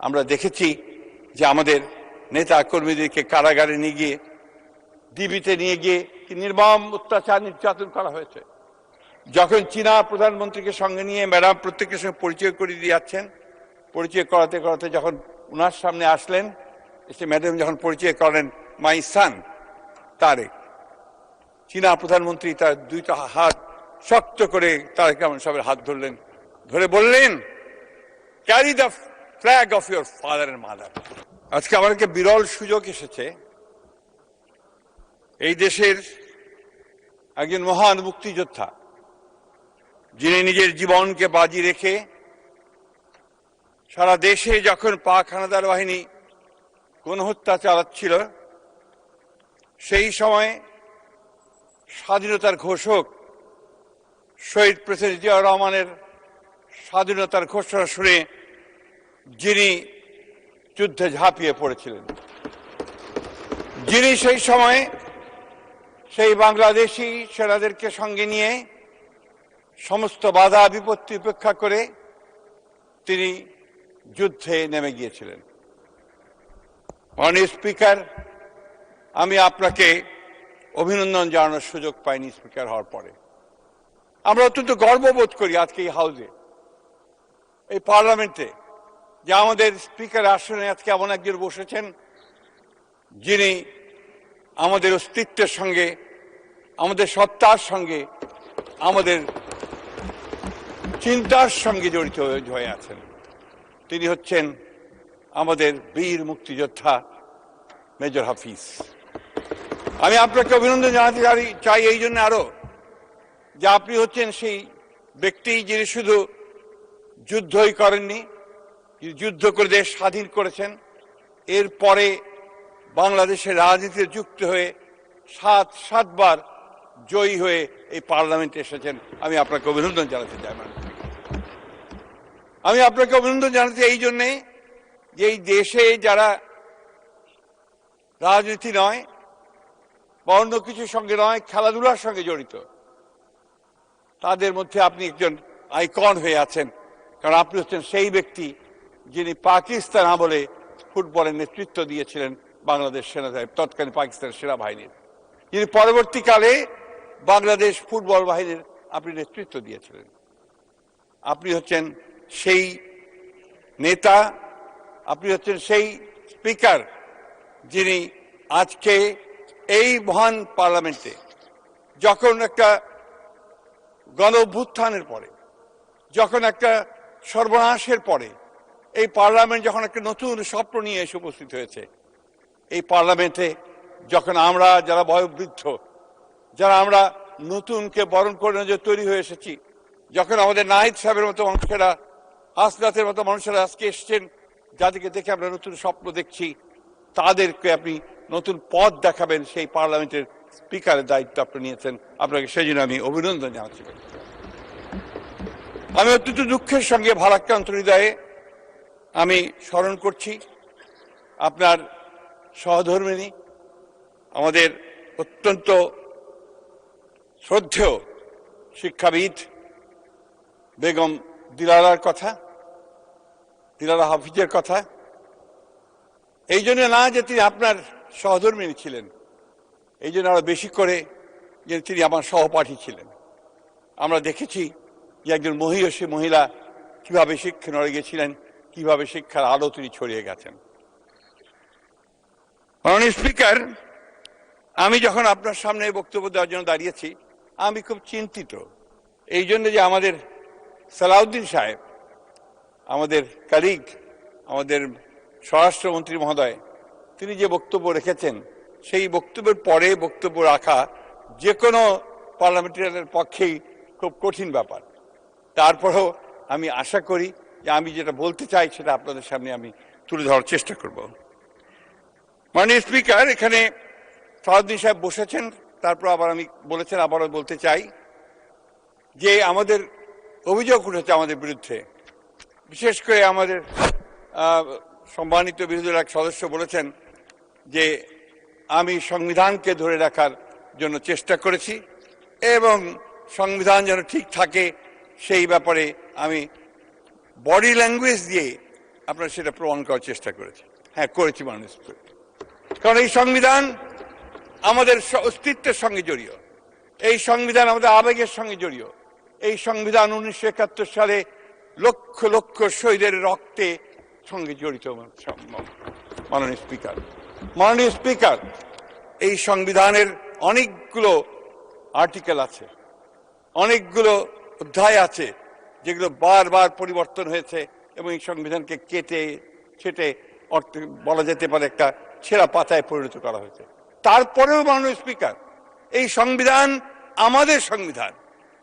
আমরা দেখেছি যে আমাদের নেতা কর্মীদেরকে কারাগারে নিয়ে গিয়ে ডিবিতে নিয়ে গিয়ে কি নির্মম অত্যাচার নির্যাতন করা হয়েছে। যখন চীনা প্রধানমন্ত্রীকে সঙ্গে নিয়ে ম্যাডাম প্রত্যেকের সঙ্গে পরিচয় করিয়ে দিয়ে যাচ্ছেন, পরিচয় করাতে করাতে যখন উনার সামনে আসলেন, এসে ম্যাডাম যখন পরিচয় করেন মাই সান তারেক, চীনা প্রধানমন্ত্রী তার দুইটা হাত শক্ত করে তারেক রহমান সাহেবের হাত ধরলেন, ধরে বললেন, carry the flag of your father and mother. আজকে আমাদেরকে বিরল সুযোগ এসেছে এই দেশের একজন মহান মুক্তিযোদ্ধা, যিনি নিজের জীবনকে বাজি রেখে সারা দেশে যখন পাক হানাদার বাহিনী গণহত্যা চালাচ্ছিল, সেই সময় স্বাধীনতার ঘোষক শহীদ প্রেসিডেন্ট জিয়াউর রহমানের স্বাধীনতার ঘোষণা শুনে যিনি যুদ্ধে ঝাঁপিয়ে পড়েছিলেন, যিনি সেই সময় সেই বাংলাদেশি সেনাদেরকে সঙ্গে নিয়ে সমস্ত বাধা বিপত্তি উপেক্ষা করে তিনি যুদ্ধে নেমে গিয়েছিলেন। মাননীয় স্পিকার, আমি আপনাকে অভিনন্দন জানানোর সুযোগ পাইনি স্পিকার হওয়ার পরে। আমরা অত্যন্ত গর্ববোধ করি আজকে এই হাউসে, এই পার্লামেন্টে, যে আমাদের স্পিকার আসনে আজকে এমন একজন বসেছেন যিনি আমাদের অস্তিত্বের সঙ্গে, আমাদের সত্তার সঙ্গে, আমাদের চিন্তার সঙ্গে জড়িত হয়ে আছেন। তিনি হচ্ছেন আমাদের বীর মুক্তিযোদ্ধা মেজর হাফিজ। আমি আপনাকে অভিনন্দন জানাতে চাই এই জন্য আরো, যে আপনি হচ্ছেন সেই ব্যক্তি যিনি শুধু যুদ্ধই করেননি, যুদ্ধ করে দেশ স্বাধীন করেছেন, এরপরে বাংলাদেশের রাজনীতিতে যুক্ত হয়ে সাতবার জয়ী হয়ে এই পার্লামেন্টে এসেছেন। আমি আপনাকে অভিনন্দন জানাতে চাই। আমি আপনাকে অভিনন্দন জানাতে এই জন্যে যে এই দেশে যারা রাজনীতি নয় বা অন্য কিছুর সঙ্গে নয়, খেলাধুলার সঙ্গে জড়িত, তাদের মধ্যে আপনি একজন আইকন হয়ে আছেন। কারণ আপনি হচ্ছেন সেই ব্যক্তি যিনি পাকিস্তান আমলে ফুটবলের নেতৃত্ব দিয়েছিলেন বাংলাদেশ তৎকালীন পাকিস্তানের সেনাবাহিনীর, যিনি পরবর্তীকালে বাংলাদেশ ফুটবল বাহিনীর আপনি নেতৃত্ব দিয়েছিলেন। আপনি হচ্ছেন সেই নেতা, আপনি হচ্ছেন সেই স্পিকার যিনি আজকে এই মহান পার্লামেন্টে, যখন একটা গণ অভ্যুত্থানের পরে, যখন একটা সর্বনাশের পরে এই পার্লামেন্ট যখন একটা নতুন স্বপ্ন নিয়ে এসে উপস্থিত হয়েছে, এই পার্লামেন্টে যখন আমরা যারা বয়োবৃদ্ধ, যারা আমরা নতুনকে বরণ করে যে তৈরি হয়ে এসেছি, যখন আমাদের নাহিদ সাহেবের মতো মানুষেরা, আসনাথের মতো মানুষেরা আজকে এসছেন, যাদেরকে দেখে আমরা নতুন স্বপ্ন দেখছি, তাদেরকে আপনি নতুন পথ দেখাবেন, সেই পার্লামেন্টের স্পিকারের দায়িত্ব আপনি নিয়েছেন। আপনাকে সেই জন্য আমি অভিনন্দন জানাচ্ছি। আমি অত্যন্ত দুঃখের সঙ্গে ভারাক্রান্ত হৃদয়ে আমি স্মরণ করছি আপনার সহধর্মিণী, আমাদের অত্যন্ত শ্রদ্ধেয় শিক্ষাবিদ বেগম দিলারার কথা, দিলারা হাফিজের কথা। এই জন্য না যে তিনি আপনার সহধর্মিণী ছিলেন, এই জন্য আরো বেশি করে যে তিনি আমার সহপাঠী ছিলেন। আমরা দেখেছি যে একজন মহিষী মহিলা কিভাবে শিক্ষা নড়ে গেছিলেন, কিভাবে শিক্ষার আলো তিনি ছড়িয়ে গেছেন। মাননীয় স্পিকার, আমি যখন আপনার সামনে বক্তব্য দেওয়ার জন্য দাঁড়িয়েছি, আমি খুব চিন্তিত এই জন্য যে আমাদের সালাউদ্দিন সাহেব, আমাদের কালিগ, আমাদের স্বরাষ্ট্রমন্ত্রী মহোদয়, তিনি যে বক্তব্য রেখেছেন, সেই বক্তব্যের পরে বক্তব্য রাখা যে কোনো পার্লামেন্টারিয়ানের পক্ষেই খুব কঠিন ব্যাপার। তারপরেও আমি আশা করি যে আমি যেটা বলতে চাই সেটা আপনাদের সামনে আমি তুলে ধরার চেষ্টা করব। মাননীয় স্পিকার, এখানে সালাউদ্দিন সাহেব বসেছেন, তারপর আবার আমি বলেছেন, আবারও বলতে চাই যে আমাদের অভিযোগ উঠেছে আমাদের বিরুদ্ধে। বিশেষ করে আমাদের সম্মানিত বিরোধী দলের এক সদস্য বলেছেন যে আমি সংবিধানকে ধরে রাখার জন্য চেষ্টা করেছি এবং সংবিধান যেন ঠিক থাকে সেই ব্যাপারে আমি বডি ল্যাঙ্গুয়েজ দিয়ে আপনারা সেটা প্রমাণ করার চেষ্টা করেছেন। হ্যাঁ, করেছি মাননীয় স্পিকার, কারণ এই সংবিধান আমাদের অস্তিত্বের সঙ্গে জড়িত, এই সংবিধান আমাদের আবেগের সঙ্গে জড়িত। এই সংবিধান 1971 সালে লক্ষ লক্ষ শহীদের রক্তে সঙ্গে জড়িত। মাননীয় স্পিকার, এই সংবিধানের অনেকগুলো আর্টিকেল আছে, অনেকগুলো অধ্যায় আছে যেগুলো বারবার পরিবর্তন হয়েছে এবং এই সংবিধানকে কেটে ছেটে বলা যেতে পারে একটা ছেঁড়া পাতায় পরিণত করা হয়েছে। তারপরেও মাননীয় স্পিকার, এই সংবিধান আমাদের সংবিধান।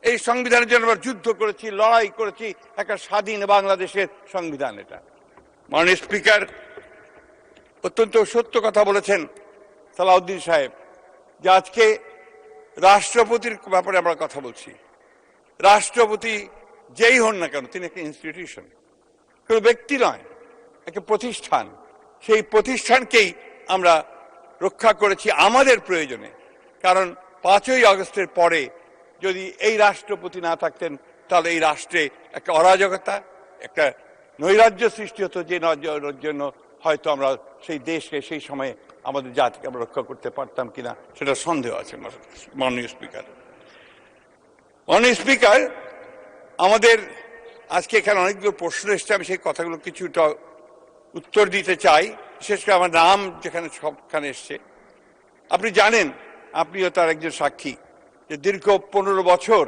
এই সংবিধানের জন্য আমরা যুদ্ধ করেছি, লড়াই করেছি, একটা স্বাধীন বাংলাদেশের সংবিধান এটা। মাননীয় স্পিকার, অত্যন্ত সত্য কথা বলেছেন সালাউদ্দিন সাহেব যে আজকে রাষ্ট্রপতির ব্যাপারে আমরা কথা বলছি। রাষ্ট্রপতি যেই হন না কেন, তিনি একটা ইনস্টিটিউশন, কোনো ব্যক্তি নয়, একটা প্রতিষ্ঠান। সেই প্রতিষ্ঠানকেই আমরা রক্ষা করেছি আমাদের প্রয়োজনে। কারণ 5ই আগস্টের পরে যদি এই রাষ্ট্রপতি না থাকতেন তাহলে এই রাষ্ট্রে একটা অরাজকতা, একটা নৈরাজ্য সৃষ্টি হতো, যে নৈরাজ্যের জন্য হয়তো আমরা সেই দেশকে সেই সময়ে আমাদের জাতিকে আমরা রক্ষা করতে পারতাম কিনা সেটা সন্দেহ আছে। মাননীয় স্পিকার, আমাদের আজকে এখানে অনেকগুলো প্রশ্ন এসছে, আমি সেই কথাগুলো কিছুটা উত্তর দিতে চাই। বিশেষ করে আমার নাম যেখানে সবখানে এসছে, আপনি জানেন, আপনিও তার একজন সাক্ষী, যে দীর্ঘ 15 বছর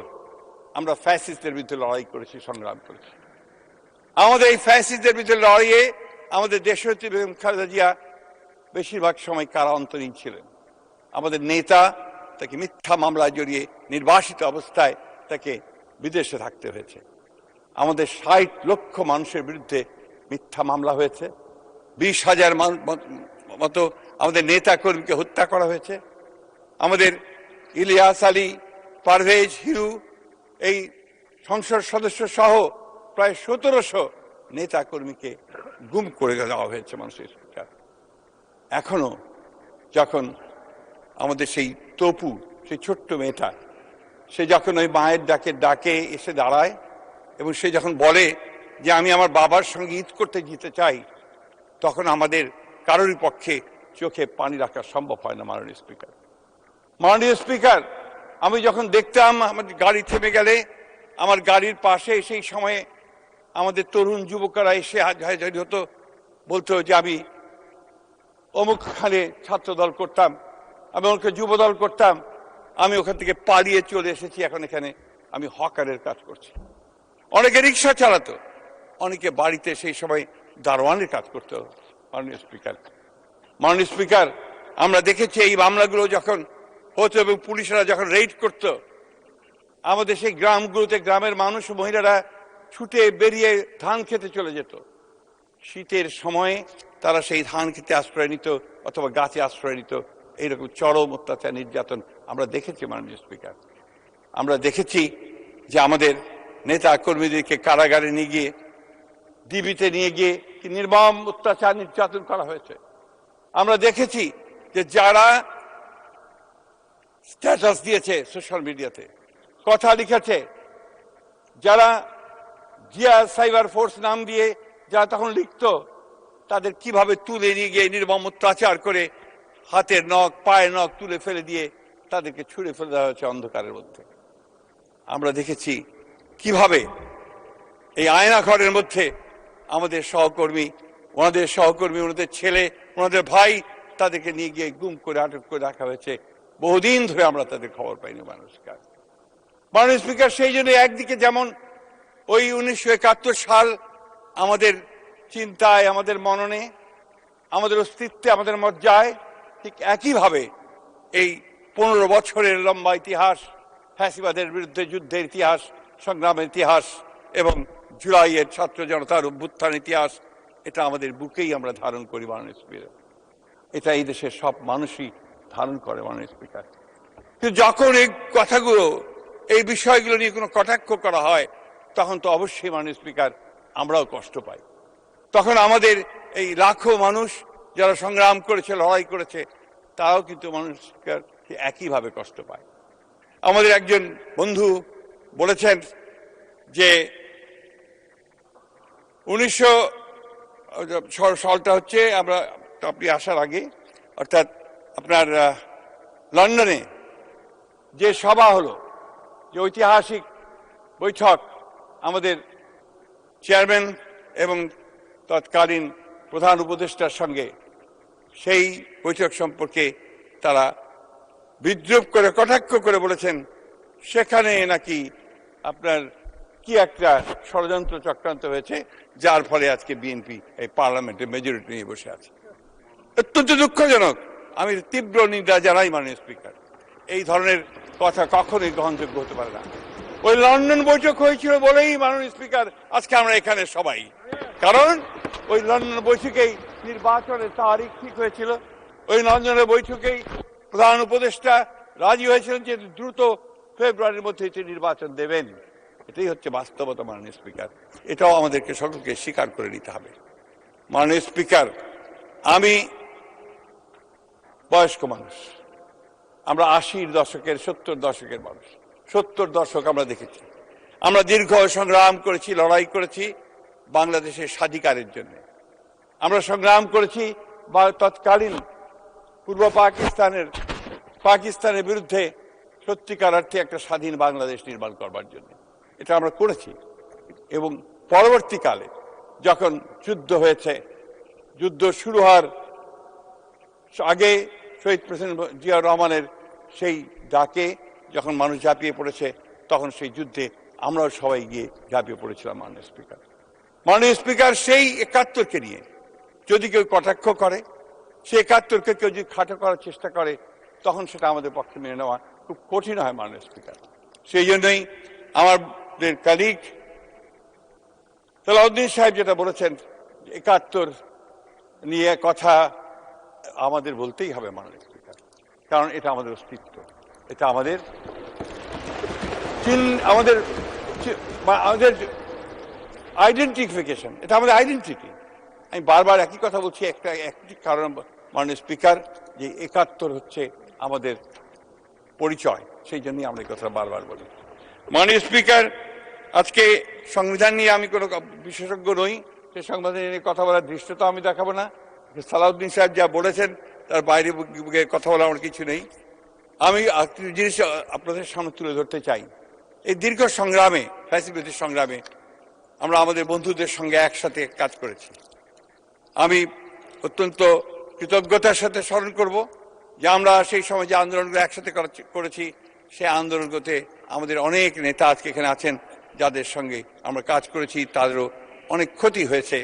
আমরা ফ্যাসিস্টদের বিরুদ্ধে লড়াই করেছি, সংগ্রাম করেছি। আমাদের এই ফ্যাসিস্টদের বিরুদ্ধে লড়াইয়ে আমাদের দেশনেত্রী বেগম খালেদা জিয়া বেশিরভাগ সময় কারান্তরীণ ছিলেন। আমাদের নেতা, তাকে মিথ্যা মামলায় জড়িয়ে নির্বাসিত অবস্থায় তাকে বিদেশে থাকতে হয়েছে। আমাদের 60 লক্ষ মানুষের বিরুদ্ধে মিথ্যা মামলা হয়েছে। 20,000 মতো আমাদের নেতা কর্মীকে হত্যা করা হয়েছে। আমাদের ইলিয়াস আলী, পারভেজ, হিরু, এই সংসদ সদস্য সহ প্রায় 1700 নেতা কর্মীকে গুম করে দেওয়া হয়েছে। মানুষের এখনো যখন আমাদের সেই তপু, সেই ছোট্ট মেয়েটা, সে যখন ওই মায়ের ডাকে এসে দাঁড়ায় এবং সে যখন বলে যে আমি আমার বাবার সঙ্গে ঈদ করতে যেতে চাই, তখন আমাদের কারোরই পক্ষে চোখে পানি রাখা সম্ভব হয় না। মাননীয় স্পিকার, আমি যখন দেখতাম আমাদের গাড়ি থেমে গেলে আমার গাড়ির পাশে সেই সময়ে আমাদের তরুণ যুবকরা এসে হাজারি হতো, বলতো যে আমি অমুকখানে ছাত্র দল করতাম, আমি ওকে যুব দল করতাম, আমি ওখান থেকে পালিয়ে চলে এসেছি, এখন এখানে আমি হকারের কাজ করছি। অনেকে রিক্সা চালাতো, অনেকে বাড়িতে সেই সময় দারোয়ানের কাজ করতো। মাননীয় স্পিকার, আমরা দেখেছি এই মামলাগুলো যখন হতো এবং পুলিশরা যখন রেড করত, আমাদের সেই গ্রামগুলোতে গ্রামের মানুষ, মহিলারা ছুটে বেরিয়ে ধান খেতে চলে যেত। শীতের সময়ে তারা সেই ধান খেতে আশ্রয় নিত অথবা গাছে আশ্রয় নিত। এইরকম চরম অত্যাচার, নির্যাতন আমরা দেখেছি। মাননীয় স্পিকার, আমরা দেখেছি যে আমাদের নেতা কর্মীদেরকে কারাগারে নিয়ে গিয়ে, ডিবিতে নিয়ে গিয়ে নির্মম অত্যাচার, নির্যাতন করা হয়েছে। আমরা দেখেছি যে যারা স্ট্যাটাস দিয়েছে সোশ্যাল মিডিয়াতে, কথা লিখেছে, যারা জিয়া সাইবার ফোর্স নাম দিয়ে যারা তখন লিখত, তাদের কিভাবে তুলে নিয়ে গিয়ে নির্মম অত্যাচার করে হাতের নখ, পায়ের নখ তুলে ফেলে দিয়ে তাদেরকে ছুঁড়ে ফেলে দেওয়া হয়েছে অন্ধকারের মধ্যে। আমরা দেখেছি কিভাবে এই আয়নাঘরের মধ্যে আমাদের সহকর্মী, ওনাদের ছেলে, ওনাদের ভাই, তাদেরকে নিয়ে গিয়ে গুম করে আটক করে রাখা হয়েছে। বহুদিন ধরে আমরা তাদের খবর পাইনি। মাননীয় স্পিকার, সেই জন্য একদিকে যেমন ওই 1971 সাল আমাদের চিন্তায়, আমাদের মননে, আমাদের অস্তিত্বে, আমাদের মজ্জায়, ঠিক একইভাবে এই 15 বছরের লম্বা ইতিহাস, ফ্যাসিবাদের বিরুদ্ধে যুদ্ধের ইতিহাস, সংগ্রামের ইতিহাস এবং জুলাইয়ের ছাত্র জনতার অভ্যুত্থান ইতিহাস, এটা আমাদের বুকেই আমরা ধারণ করি। মাননীয় স্পিকার, এটা এই দেশের সব মানুষই ধারণ করে। মাননীয় স্পিকার, কিন্তু যখন এই কথাগুলো, এই বিষয়গুলো নিয়ে কোনো কটাক্ষ করা হয়, তখন তো অবশ্যই মাননীয় স্পিকার আমরাও কষ্ট পাই। তখন আমাদের এই লাখো মানুষ যারা সংগ্রাম করেছে, লড়াই করেছে, তারাও কিন্তু মাননীয় স্পিকার একইভাবে কষ্ট পায়। আমাদের একজন বন্ধু বলেছেন যে সালটা হচ্ছে আমরা আপনি আসার আগে, অর্থাৎ আপনার লন্ডনে যে সভা হলো, যে ঐতিহাসিক বৈঠক আমাদের চেয়ারম্যান এবং তৎকালীন প্রধান উপদেষ্টার সঙ্গে, সেই বৈঠক সম্পর্কে তারা বিদ্রুপ করে কটাক্ষ করে বলেছেন সেখানে নাকি আপনার কি একটা ষড়যন্ত্র চক্রান্ত হয়েছে, যার ফলে আজকে বিএনপি এই পার্লামেন্টে মেজরিটি নিয়ে বসে আছে। অত্যন্ত দুঃখজনক। আমি তীব্র নিন্দা জানাই মাননীয় স্পিকার। এই ধরনের কথা কখনোই গ্রহণযোগ্য হতে পারে না। ওই লন্ডন বৈঠক হয়েছিল বলেই মাননীয় স্পিকার আজকে আমরা এখানে সবাই, কারণ ওই লন্ডন বৈঠকেই নির্বাচনের তারিখ ঠিক হয়েছিল। ওই লন্ডনের বৈঠকেই প্রধান উপদেষ্টা রাজি হয়েছিলেন যে দ্রুত ফেব্রুয়ারির মধ্যে নির্বাচন দেবেন। এটাই হচ্ছে বাস্তবতা মাননীয় স্পিকার। এটাও আমাদেরকে সকলকে স্বীকার করে নিতে হবে। মাননীয় স্পিকার, আমি বয়স্ক মানুষ, আমরা 80-র দশকের 70 দশকের মানুষ। 70 দশক আমরা দেখেছি। আমরা দীর্ঘ সংগ্রাম করেছি, লড়াই করেছি বাংলাদেশের স্বাধিকারের জন্য। আমরা সংগ্রাম করেছি তৎকালীন পূর্ব পাকিস্তানের বিরুদ্ধে সত্যিকার অর্থে একটা স্বাধীন বাংলাদেশ নির্মাণ করবার জন্য। এটা আমরা করেছি। এবং পরবর্তীকালে যখন যুদ্ধ হয়েছে, যুদ্ধ শুরু হওয়ার আগে শহীদ প্রেসিডেন্ট জিয়াউর রহমানের সেই ডাকে যখন মানুষ ঝাঁপিয়ে পড়েছে, তখন সেই যুদ্ধে আমরাও সবাই গিয়ে ঝাঁপিয়ে পড়েছিলাম। মাননীয় স্পিকার, মাননীয় স্পিকার, সেই 71-কে নিয়ে যদি কেউ কটাক্ষ করে, সেই 71-কে কেউ যদি খাটো করার চেষ্টা করে, তখন সেটা আমাদের পক্ষে মেনে নেওয়া খুব কঠিন হয়। মাননীয় স্পিকার, সেই জন্যই আমাদের কলিগ সালাউদ্দিন সাহেব যেটা বলেছেন, 71 নিয়ে কথা আমাদের বলতেই হবে মাননীয় স্পিকার, কারণ এটা আমাদের অস্তিত্ব, এটা আমাদের আইডেন্টিফিকেশন, এটা আমাদের আইডেন্টিটি। আমি বারবার একই কথা বলছি, একটি কারণ মাননীয় স্পিকার, যে 71 হচ্ছে আমাদের পরিচয়, সেই জন্যই আমরা এই কথা বারবার বলি। মাননীয় স্পিকার, আজকে সংবিধান নিয়ে আমি কোনো বিশেষজ্ঞ নই, সেই সংবিধান নিয়ে কথা বলার দৃশ্যতা আমি দেখাবো না। সালাউদ্দিন সাহেব যা বলেছেন তার বাইরে কথা বলা আমার কিছু নেই। আমি জিনিস আপনাদের সামনে তুলে ধরতে চাই। এই দীর্ঘ সংগ্রামে, ফ্যাসিলিটির সংগ্রামে আমরা আমাদের বন্ধুদের সঙ্গে একসাথে কাজ করেছি। আমি অত্যন্ত কৃতজ্ঞতার সাথে স্মরণ করব যে আমরা সেই সময় যে আন্দোলনগুলো একসাথে করেছি, সেই আন্দোলনগুলোতে আমাদের অনেক নেতা আজকে এখানে আছেন, যাদের সঙ্গে আমরা কাজ করেছি। তাদেরও অনেক ক্ষতি হয়েছে,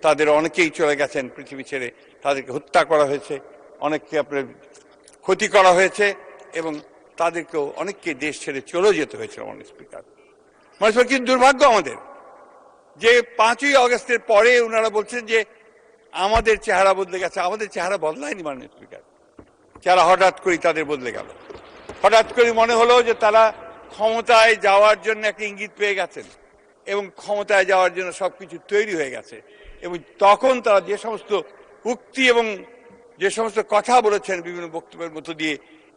তাদের অনেকেই চলে গেছেন পৃথিবী ছেড়ে, তাদেরকে হত্যা করা হয়েছে, অনেককে আপনার ক্ষতি করা হয়েছে, এবং তাদেরকেও অনেককে দেশ ছেড়ে চলেও যেতে হয়েছিল। মাননীয় স্পিকার, কিন্তু দুর্ভাগ্য আমাদের যে 5ই আগস্টের পরে ওনারা বলছেন যে আমাদের চেহারা বদলে গেছে। আমাদের চেহারা বদলায়নি মাননীয় স্পিকার, চেহারা হঠাৎ করে তাদের বদলে গেল। হঠাৎ করে মনে হলো যে তারা ক্ষমতায় যাওয়ার জন্য একটা ইঙ্গিত পেয়ে গেছেন এবং ক্ষমতায় যাওয়ার জন্য সবকিছু তৈরি হয়ে গেছে। এবং তখন তারা যে সমস্ত উক্তি এবং যে সমস্ত কথা বলেছেন বিভিন্ন বক্তব্যের মধ্য দিয়ে,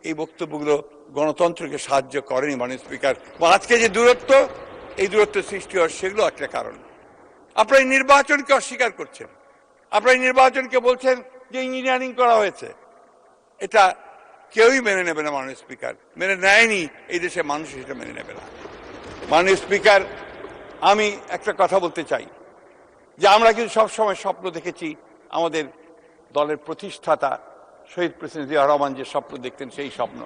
এই বক্তব্যগুলো গণতন্ত্রকে সাহায্য করেনি মাননীয় স্পিকার। আজকে যে দূরত্ব, এই দূরত্ব সৃষ্টি হওয়ার সেগুলো একটা কারণ। আপনারা এই নির্বাচনকে অস্বীকার করছেন, আপনারা এই নির্বাচনকে বলছেন যে ইঞ্জিনিয়ারিং করা হয়েছে। এটা কেউই মেনে নেবে না মাননীয় স্পিকার, মেনে নেয়নি, এই দেশের মানুষ এটা মেনে নেবে না। মাননীয় স্পিকার, আমি একটা কথা বলতে চাই যে আমরা কিন্তু সবসময় স্বপ্ন দেখেছি, আমাদের দলের প্রতিষ্ঠাতা শহীদ প্রেসিডেন্ট জিয়াউর রহমান যে স্বপ্ন দেখতেন, সেই স্বপ্ন,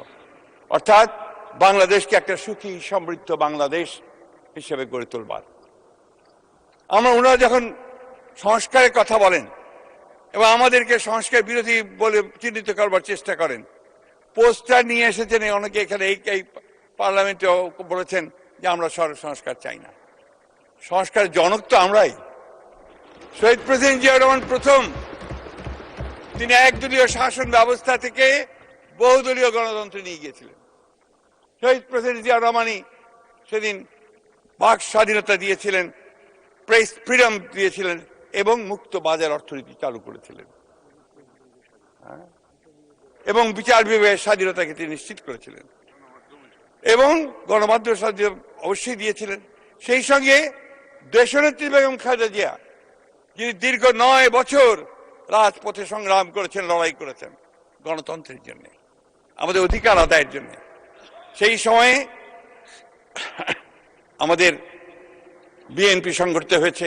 অর্থাৎ বাংলাদেশকে একটা সুখী সমৃদ্ধ বাংলাদেশ হিসেবে গড়ে তোলবার। ওনারা যখন সংস্কারের কথা বলেন এবং আমাদেরকে সংস্কার বিরোধী বলে চিহ্নিত করবার চেষ্টা করেন, পোস্টার নিয়ে এসেছেন অনেকে এখানে, এই পার্লামেন্টে বলেছেন যে আমরা সংস্কার চাই না। সংস্কার জনক তো আমরাই। শহীদ প্রেসিডেন্ট জিয়াউর রহমান প্রথম, তিনি একদলীয় শাসন ব্যবস্থা থেকে বহুদলীয় গণতন্ত্রে নিয়ে গিয়েছিলেন। শহীদ প্রেসিডেন্ট জিয়াউর রহমানই সেদিন বাক স্বাধীনতা দিয়েছিলেন, প্রেস ফ্রিডম দিয়েছিলেন এবং মুক্ত বাজার অর্থনীতি চালু করেছিলেন, এবং বিচার বিভাগের স্বাধীনতাকে তিনি নিশ্চিত করেছিলেন, এবং গণমাধ্যম স্বাধীনতা অবশ্যই দিয়েছিলেন। সেই সঙ্গে দেশনেত্রী বেগম খালেদা জিয়া যিনি দীর্ঘ 9 বছর রাজপথে সংগ্রাম করেছেন, লড়াই করেছেন গণতন্ত্রের জন্য, আমাদের অধিকার আদায়ের জন্য। সেই সময়ে আমাদের বিএনপি সংগঠিত হয়েছে,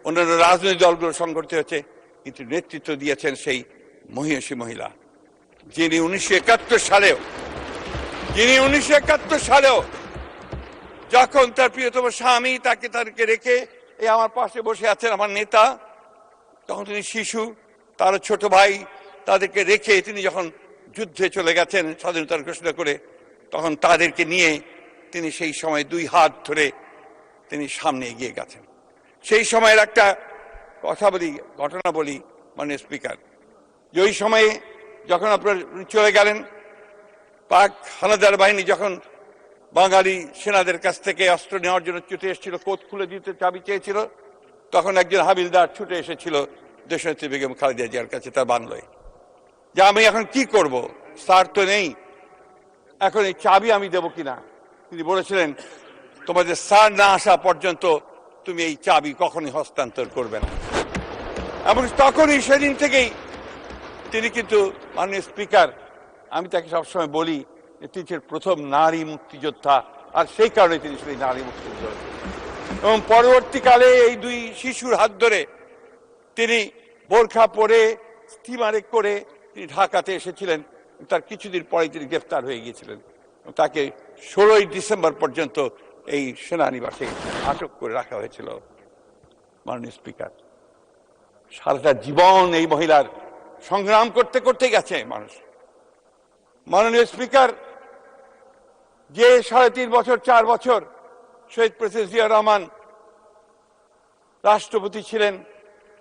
অন্যান্য রাজনৈতিক দলগুলো সংগঠিত হয়েছে, কিন্তু নেতৃত্ব দিয়েছেন সেই মহিষী মহিলা, যিনি 1971 সালেও যখন তার প্রিয়তম স্বামী তাদেরকে রেখে এই আমার পাশে বসে আছেন আমার নেতা, তখন তিনি শিশু, তার ছোট ভাই, তাদেরকে রেখে তিনি যখন যুদ্ধে চলে গেছেন স্বাধীনতার ঘোষণা করে, তখন তাদেরকে নিয়ে তিনি সেই সময় 2 হাত ধরে তিনি সামনে এগিয়ে গেছেন। সেই সময়ের একটা ঘটনা বলি মাননীয় স্পিকার, যে ওই সময়ে যখন আপনার চলে গেলেন, পাক হানাদার বাহিনী যখন বাঙালি সেনাদের কাছ থেকে অস্ত্র নেওয়ার জন্য ছুটে এসেছিল, কোট খুলে দিতে চাবি চেয়েছিল, তখন একজন হাবিলদার ছুটে এসেছিল দেশনেত্রী বেগম খালেদা জিয়ার কাছে তার বাংলায়, যে আমি এখন কি করব, স্যার তো নেই, এখন এই চাবি আমি দেবো কিনা। তিনি বলেছিলেন, তোমাদের স্যার না আসা পর্যন্ত তুমি এই চাবি কখনই হস্তান্তর করবে না। এবং তখনই সেদিন থেকেই তিনি কিন্তু মাননীয় স্পিকার, আমি তাকে সবসময় বলি যে তিনি ছিলেন প্রথম নারী মুক্তিযোদ্ধা, আর সেই কারণে তিনি সেই নারী মুক্তিযোদ্ধা। এবং পরবর্তীকালে এই 2 শিশুর হাত ধরে তিনি বোরখা পরে স্টিমারে করে তিনি ঢাকাতে এসেছিলেন। তার কিছুদিন পরে তিনি গ্রেফতার হয়ে গিয়েছিলেন। তাকে 16ই ডিসেম্বর পর্যন্ত এই সেনানিবাসে আটক করে রাখা হয়েছিল। মাননীয় স্পিকার, সারাটা জীবন এই মহিলার সংগ্রাম করতে করতে গেছে মানুষ। মাননীয় স্পিকার, যে 3.5 বছর 4 বছর শহীদ প্রেসিডেন্ট জিয়া রহমান রাষ্ট্রপতি ছিলেন,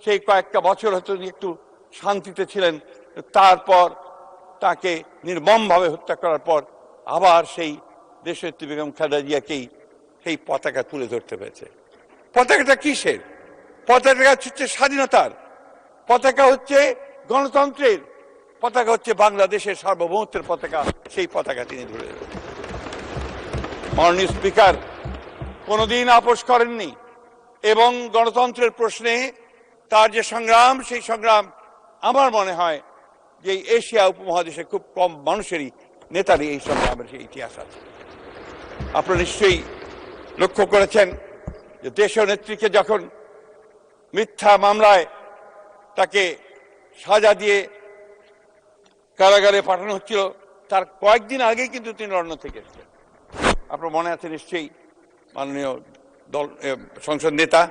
সেই কয়েকটা বছর হয়তো একটু শান্তিতে ছিলেন, তারপর তাকে নির্মমভাবে হত্যা করার পর আবার সেই দেশনেত্রী বেগম খালেদা জিয়াকেই সেই পতাকা তুলে ধরতে হয়েছে। পতাকাটা কিসের? পতাকা হচ্ছে স্বাধীনতার, পতাকা হচ্ছে গণতন্ত্রের, পতাকা হচ্ছে বাংলাদেশের সার্বভৌমত্বের পতাকা। সেই পতাকা তিনি ধরে ধরেছেন। মাননীয় স্পিকার কোনোদিন আপোষ করেননি এবং গণতন্ত্রের প্রশ্নে তার যে সংগ্রাম, সেই সংগ্রাম আমার মনে হয় যে এশিয়া উপমহাদেশে খুব কম মানুষেরই নেতারই এই সংগ্রামের সেই ইতিহাস আছে। আপনারা নিশ্চয়ই লক্ষ্য করেছেন যে দেশীয় নেত্রীকে যখন মিথ্যা মামলায় তাকে সাজা দিয়ে কারাগারে পাঠানো হচ্ছিল, তার কয়েকদিন আগেই কিন্তু তিনি লন্ডন থেকে এসেছেন। আপনার মনে আছে নিশ্চয়ই, মাননীয় সংসদ নেতা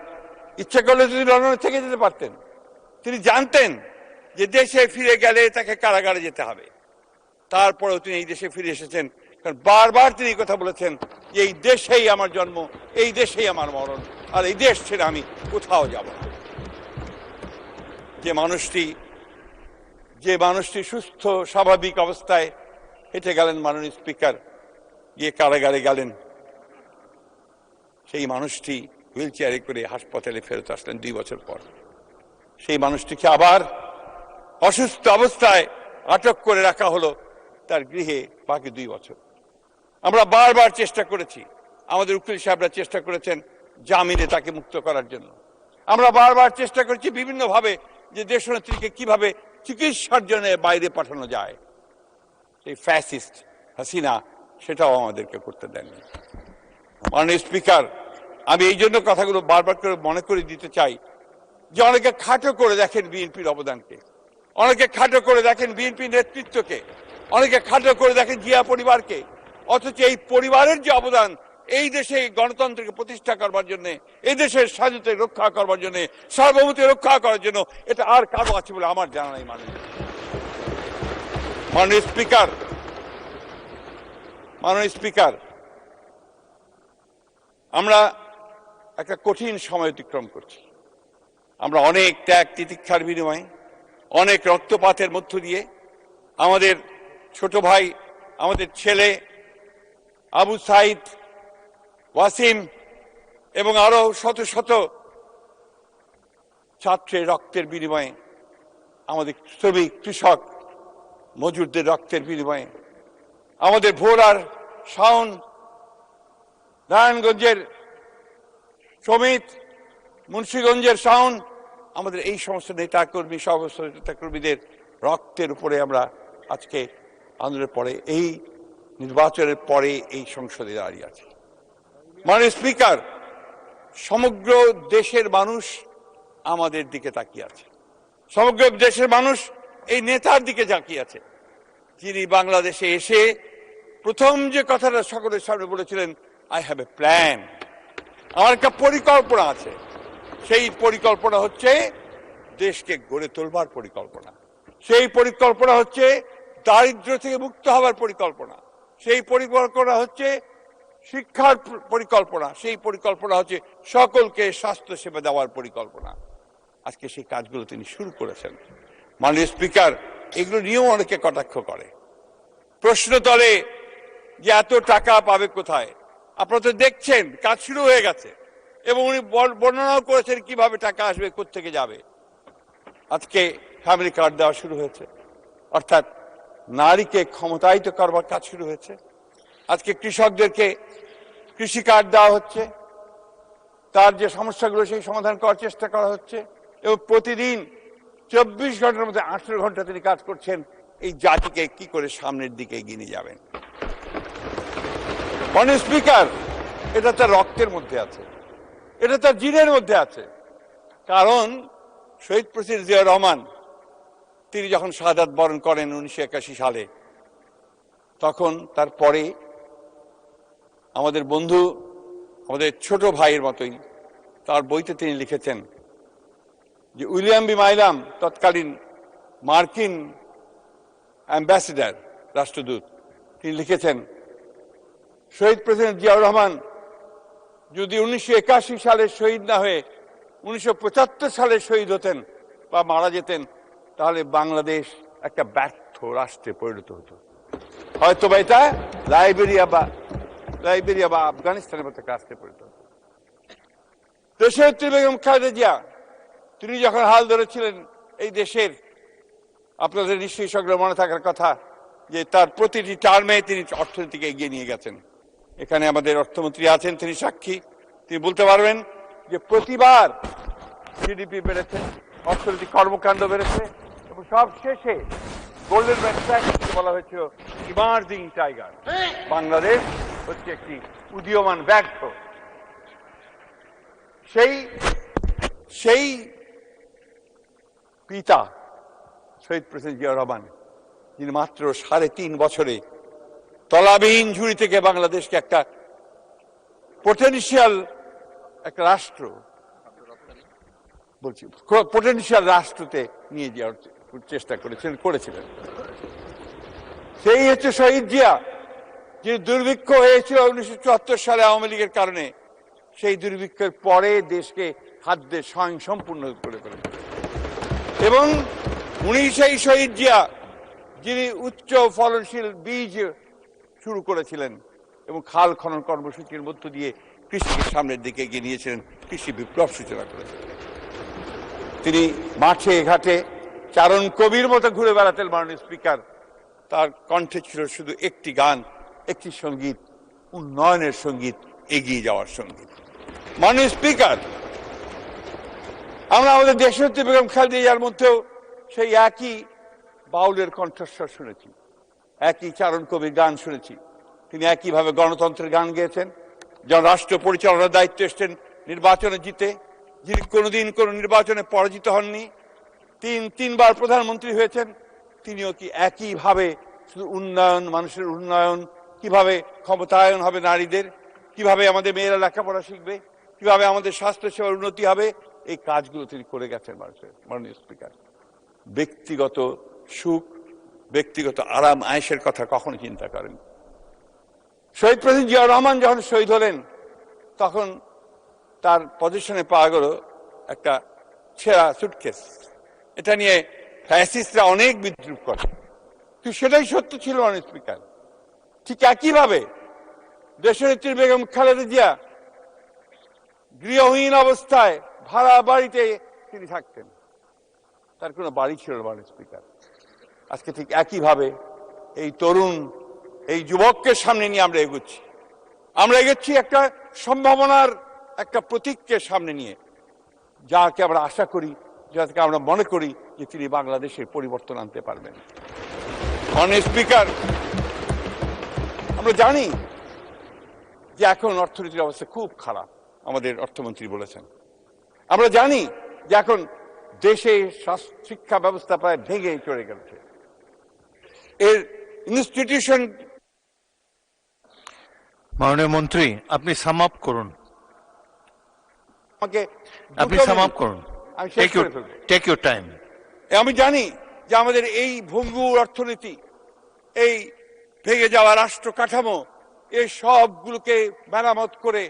ইচ্ছা করলে তিনি লন্ডনে থেকে যেতে পারতেন। তিনি জানতেন যে দেশে ফিরে গেলে তাকে কারাগারে যেতে হবে, তারপরেও তিনি এই দেশে ফিরে এসেছেন। কারণ বারবার তিনি কথা বলেছেন যে এই দেশেই আমার জন্ম, এই দেশেই আমার মরণ, আর এই দেশ ছেড়ে আমি কোথাও যাব না। যে মানুষটি সুস্থ স্বাভাবিক অবস্থায় হেঁটে গেলেন মাননীয় স্পিকার, গিয়ে কারাগারে গেলেন, সেই মানুষটি হুইল চেয়ারে করে হাসপাতালে ফেরত আসলেন 2 বছর পর। সেই মানুষটিকে আবার অসুস্থ অবস্থায় আটক করে রাখা হলো তার গৃহে বাকি 2 বছর। আমরা বারবার চেষ্টা করেছি, আমাদের উকিল সাহেবরা চেষ্টা করেছেন জামিনে তাকে মুক্ত করার জন্য। আমরা বারবার চেষ্টা করেছি বিভিন্নভাবে যে দেশনেত্রীকে কিভাবে চিকিৎসার জন্য বাইরে পাঠানো যায়। সেই ফ্যাসিস্ট হাসিনা সেটাও আমাদেরকে করতে দেননি। মাননীয় স্পিকার, আমি এই জন্য কথাগুলো বারবার করে মনে করে দিতে চাই যে অনেকে খাটো করে দেখেন বিএনপির অবদানকে, অনেকে খাটো করে দেখেন বিএনপির নেতৃত্বকে, অনেকে খাটো করে দেখেন জিয়া পরিবারকে, অথচ এই পরিবারের যে অবদান এই দেশে গণতন্ত্রকে প্রতিষ্ঠা করবার জন্য, এই দেশের স্বাধীনতা রক্ষা করবার জন্য, সার্বভৌমত্ব রক্ষা করার জন্য, এটা আর কারো আছে বলে আমার জানা নেই। মাননীয় স্পিকার, আমরা একটা কঠিন সময় অতিক্রম করছি। আমরা অনেক ত্যাগ তিতিক্ষার বিনিময়ে, অনেক রক্তপাতের মধ্য দিয়ে আমাদের ছোট ভাই, আমাদের ছেলে আবু সাইদ, ওয়াসিম এবং আরো শত শত ছাত্রের রক্তের বিনিময়ে, আমাদের শ্রমিক কৃষক মজুরদের রক্তের বিনিময়ে, আমাদের ভোলার শাওন, নারায়ণগঞ্জের সমিত, মুন্সিগঞ্জের শাওন, আমাদের এই সমস্ত নেতাকর্মী সমস্ত নেতাকর্মীদের রক্তের উপরে আমরা আজকে আন্দোলনের পরে এই নির্বাচনের পরে এই সংসদে দাঁড়িয়ে আছি। মাননীয় স্পিকার, সমগ্র দেশের মানুষ আমাদের দিকে তাকিয়ে আছে, সমগ্র দেশের মানুষ এই নেতার দিকে তাকিয়ে আছে, যিনি বাংলাদেশে এসে প্রথম যে কথাটা সকলের সামনে বলেছিলেন, আই হ্যাভ এ প্ল্যান, আমার একটা পরিকল্পনা আছে। সেই পরিকল্পনা হচ্ছে দেশকে গড়ে তোলবার পরিকল্পনা, সেই পরিকল্পনা হচ্ছে দারিদ্র্য থেকে মুক্ত হবার পরিকল্পনা, সেই পরিকল্পনা হচ্ছে শিক্ষার পরিকল্পনা, সেই পরিকল্পনা হচ্ছে সকলকে স্বাস্থ্য সেবা দেওয়ার পরিকল্পনা। আজকে সেই কাজগুলো তিনি শুরু করেছেন। মাননীয় স্পিকার, এগুলো নিয়েও অনেকে কটাক্ষ করে, প্রশ্ন তোলে যে এত টাকা পাবে কোথায়। আপনারা তো দেখছেন কাজ শুরু হয়ে গেছে এবং উনি বর্ণনাও করেছেন কিভাবে টাকা আসবে, কোত্থেকে যাবে। আজকে ফ্যামিলি কার্ড দেওয়া শুরু হয়েছে, অর্থাৎ নারীকে ক্ষমতায়িত করবার কাজ শুরু হয়েছে। আজকে কৃষকদেরকে কৃষি কার্ড দেওয়া হচ্ছে, তার যে সমস্যাগুলো সেই সমাধান করার চেষ্টা করা হচ্ছে এবং প্রতিদিন 24 ঘন্টার মধ্যে 18 ঘন্টা তিনি কাজ করছেন এই জাতিকে কি করে সামনের দিকে এগিয়ে নিয়ে যাবেন। মাননীয় স্পিকার, এটা তার রক্তের মধ্যে আছে, এটা তার জিনের মধ্যে আছে। কারণ শহীদ প্রেসিডেন্ট জিয়াউর রহমান তিনি যখন শাহাদাত বরণ করেন 1981 সালে, তখন তারপরে আমাদের বন্ধু, আমাদের ছোট ভাইয়ের মতোই তার বইতে তিনি লিখেছেন যে উইলিয়াম বি মাইলাম, তৎকালীন মার্কিন অ্যাম্বাসেডর, রাষ্ট্রদূত, তিনি লিখেছেন শহীদ প্রেসিডেন্ট জিয়াউর রহমান যদি 1981 সালে শহীদ না হয়ে 1975 সালে শহীদ হতেন বা মারা যেতেন, তাহলে বাংলাদেশ একটা ব্যর্থ রাষ্ট্রে পরিণত হতো, হয়তো বা এটা লাইবেরিয়া বা আফগানিস্তানের মতো একটা রাষ্ট্রে পরিণত হতো। দেশনেত্রী বেগম খালেদা জিয়া তিনি যখন হাল ধরেছিলেন এই দেশের, আপনাদের নিশ্চয়ই সকলে মনে থাকার কথা যে তার প্রতিটি টার্মে তিনি অর্থনীতিকে এগিয়ে নিয়ে গেছেন। এখানে আমাদের অর্থমন্ত্রী আছেন, তিনি সাক্ষী, তিনি বলতে পারবেন যে প্রতিবার জিডিপি বেড়েছে, অর্থনৈতিক কর্মকাণ্ড বেড়েছে এবং সব শেষে গোল্ডেন ম্যানচেস্টার বলা হয়েছিল ইমার্জিং টাইগার, বাংলাদেশ হচ্ছে একটি উদীয়মান ব্যাঘ্র। সেই পিতা শহীদ প্রেসিডেন্ট জিয়াউর রহমান, যিনি মাত্র 3.5 বছরে তলাবিহীন ঝুড়ি থেকে বাংলাদেশকে একটা পটেনশিয়াল একটা রাষ্ট্র বলছি পটেনশিয়াল রাষ্ট্রতে নিয়ে যাওয়ার চেষ্টা করেছিলেন। সেই হচ্ছে শহীদ জিয়া, যিনি দুর্ভিক্ষ হয়েছিল 1974 সালে আওয়ামী লীগের কারণে, সেই দুর্ভিক্ষের পরে দেশকে খাদ্যে স্বয়ংসম্পূর্ণ করে ফেলেছেন। এবং উনি সেই শহীদ জিয়া যিনি উচ্চ ফলনশীল বীজ শুরু করেছিলেন এবং খাল খনন কর্মসূচির মধ্য দিয়ে কৃষিকে সামনের দিকে এগিয়ে নিয়েছিলেন, কৃষি বিপ্লব সূচনা করেছিলেন। তিনি মাঠে ঘাটে চারণ কবির মতো ঘুরে বেড়াতেন। মাননীয় স্পিকার, তার কণ্ঠে ছিল শুধু একটি গান, একটি সঙ্গীত, উন্নয়নের সঙ্গীত, এগিয়ে যাওয়ার সঙ্গীত। মাননীয় স্পিকার, আমরা আমাদের দেশনেত্রী বেগম খালেদা জিয়ার মধ্যেও সেই একই বাউলের কণ্ঠস্বর শুনেছি, একই চারণ কবির গান শুনেছি। তিনি একইভাবে গণতন্ত্রের গান গেয়েছেন। যখন রাষ্ট্র পরিচালনার দায়িত্ব এসছেন নির্বাচনে জিতে, যিনি কোনোদিন কোনো নির্বাচনে পরাজিত হননি, তিনবার প্রধানমন্ত্রী হয়েছেন, তিনিও কি একইভাবে শুধু উন্নয়ন, মানুষের উন্নয়ন, কিভাবে ক্ষমতায়ন হবে নারীদের, কিভাবে আমাদের মেয়েরা লেখাপড়া শিখবে, কিভাবে আমাদের স্বাস্থ্যসেবার উন্নতি হবে, এই কাজগুলো তিনি করে গেছেন মানুষের। মাননীয় স্পিকার, ব্যক্তিগত সুখ, ব্যক্তিগত আরাম আয়েশের কথা কখনো চিন্তা করেন। শহীদ প্রেসিডেন্ট জিয়াউর রহমান যখন শহীদ হলেন, তখন তার পজিশনে পাওয়া গেল একটা ছেঁড়া সুটকেস। এটা নিয়ে ফ্যাসিস্টরা অনেক বিদ্রুপ করে, কিন্তু সেটাই সত্য ছিল। মাননীয় স্পিকার, ঠিক একইভাবে দেশনেত্রী বেগম খালেদা জিয়া গৃহহীন অবস্থায় ভাড়া বাড়িতে তিনি থাকতেন, তার কোনো বাড়ি ছিল না। মাননীয় স্পিকার, আজকে ঠিক একইভাবে এই তরুণ, এই যুবককে সামনে নিয়ে আমরা এগোচ্ছি একটা সম্ভাবনার একটা প্রতীককে সামনে নিয়ে, যাকে আমরা আশা করি যাতে আমরা মনে করি যে তিনি বাংলাদেশের পরিবর্তন আনতে পারবেন। মাননীয় স্পিকার, আমরা জানি যে এখন অর্থনীতির অবস্থা খুব খারাপ, আমাদের অর্থমন্ত্রী বলেছেন। আমরা জানি যে এখন দেশে শিক্ষা ব্যবস্থা প্রায় ভেঙে চলে গেছে, এর ইনস্টিটিউশন। মাননীয় মন্ত্রী, আপনি সাম আপ করুন। আপনি সাম আপ করুন। Take your time. আমি জানি যে আমাদের এই ভঙ্গুর অর্থনীতি, এই ভেঙে যাওয়া রাষ্ট্র কাঠামো, এই সবগুলোকে মেরামত করে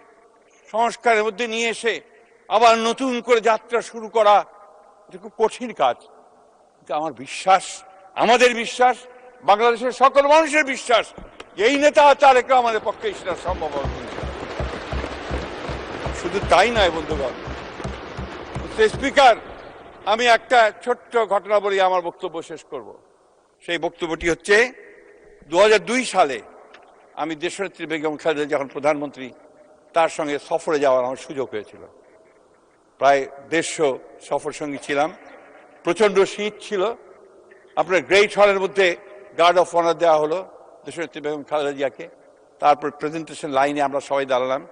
সংস্কারের মধ্যে নিয়ে এসে আবার নতুন করে যাত্রা শুরু করা এটা খুব কঠিন কাজ। আমার বিশ্বাস, আমাদের বিশ্বাস, বাংলাদেশের সকল মানুষের বিশ্বাস, এই নেতা তারেক রহমানের পক্ষে সেটা সম্ভব হবে। শুধু তাই নয় বন্ধুগণ, স্পিকার, আমি একটা ছোট্ট ঘটনা বলি আমার বক্তব্য শেষ করব। সেই বক্তব্যটি হচ্ছে 2002 সালে আমি দেশনেত্রী বেগম খালেদা যখন প্রধানমন্ত্রী, তার সঙ্গে সফরে যাওয়ার আমার সুযোগ হয়েছিল। প্রায় 150 সফর সঙ্গী ছিলাম। প্রচণ্ড শীত ছিল। আপনার গ্রেট হলের মধ্যে গার্ড অফ অনার দেওয়া হলো দেশনেত্রী বেগম খালেদা জিয়াকে। তারপর প্রেজেন্টেশন লাইনে আমরা সবাই দাঁড়ালাম।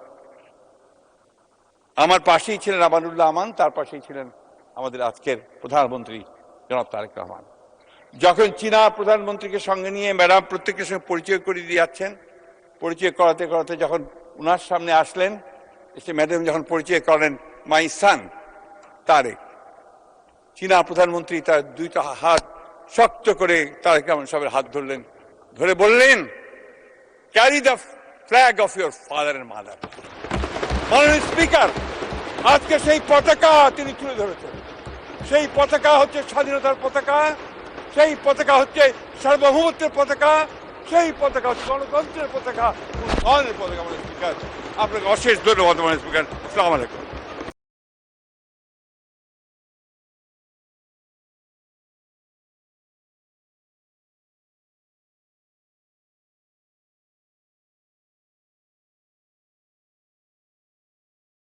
আমার পাশেই ছিলেন আমানুল্লাহ আমান, তার পাশেই ছিলেন আমাদের আজকের প্রধানমন্ত্রী জনাব তারেক রহমান। যখন চীনা প্রধানমন্ত্রীকে সঙ্গে নিয়ে ম্যাডাম প্রত্যেকের সঙ্গে পরিচয় করিয়ে দিয়ে যাচ্ছেন, পরিচয় করাতে করাতে যখন উনার সামনে আসলেন, এসে ম্যাডাম যখন পরিচয় করেন মাই সান তারেক, চীনা প্রধানমন্ত্রী তার দুইটা হাত শক্ত করে তারেক রহমান সাহেবের হাত ধরলেন, ধরে বললেন, carry the flag of your father and mother. মাননীয় স্পিকার, আজকে সেই পতাকা তিনি তুলে ধরেছেন। সেই পতাকা হচ্ছে স্বাধীনতার পতাকা, সেই পতাকা হচ্ছে সার্বভৌমত্বের পতাকা, সেই পতাকা হচ্ছে গণতন্ত্রের পতাকা, উন্নয়নের পতাকা। মাননীয় স্পিকার, আপনাকে অশেষ ধন্যবাদ। মাননীয় স্পিকার, আসসালামু আলাইকুম।